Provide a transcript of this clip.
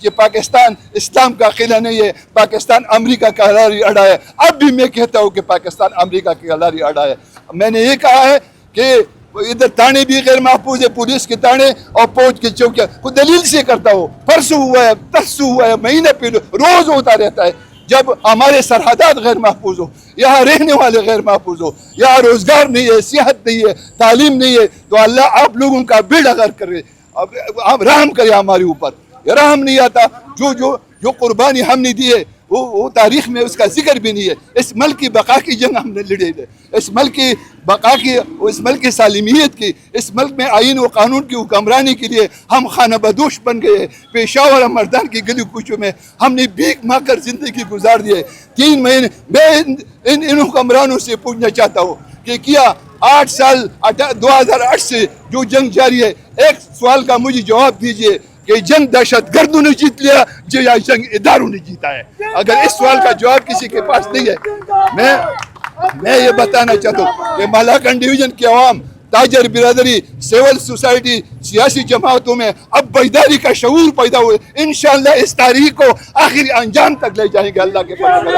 کہ پاکستان اسلام کا قلعہ نہیں ہے، پاکستان امریکہ کا ہلاری اڈا ہے۔ اب بھی میں کہتا ہوں کہ پاکستان امریکہ کا ہلاری اڈا ہے۔ میں نے یہ کہا ہے کہ ادھر تانے بھی غیر محفوظ ہے، پولیس کے تانے اور فوج کی چوکیاں، کوئی دلیل سے کرتا ہو، پرسوں ہوا ہے، ترسوں ہوا ہے، مہینے پہ روز ہوتا رہتا ہے۔ جب ہمارے سرحدات غیر محفوظ ہو، یہاں رہنے والے غیر محفوظ ہو، یہاں روزگار نہیں ہے، صحت نہیں ہے، تعلیم نہیں ہے، تو اللہ آپ لوگوں کا بیڑا غرق کرے، اب رحم کرے ہمارے اوپر۔ رحم نہیں آتا، جو قربانی ہم نے دی ہے وہ تاریخ میں اس کا ذکر بھی نہیں ہے۔ اس ملک کی بقا کی جنگ ہم نے لڑی ہے، اس ملک کی بقا کی، اس ملک کی سالمیت کی، اس ملک میں آئین و قانون کی حکمرانی کے لیے ہم خانہ بدوش بن گئے ہیں۔ پشاور اور مردان کی گلی کوچوں میں ہم نے بھیک مانگ کر زندگی گزار دی ہے۔ 3 مہینے میں ان حکمرانوں سے پوچھنا چاہتا ہوں کہ کیا 8 سال 2008 سے جو جنگ جاری ہے، ایک سوال کا مجھے جواب دیجئے کہ جنگ دہشت گردوں نے جیت لیا یا جنگ اداروں نے جیتا ہے؟ اگر اس سوال کا جواب کسی کے پاس نہیں ہے، میں یہ بتانا چاہتا ہوں کہ مالاکنڈ ڈویژن کی عوام، تاجر برادری، سول سوسائٹی، سیاسی جماعتوں میں اب بیداری کا شعور پیدا ہوئے۔ انشاءاللہ اس تاریخ کو آخری انجام تک لے جائیں گے اللہ کے فضل سے۔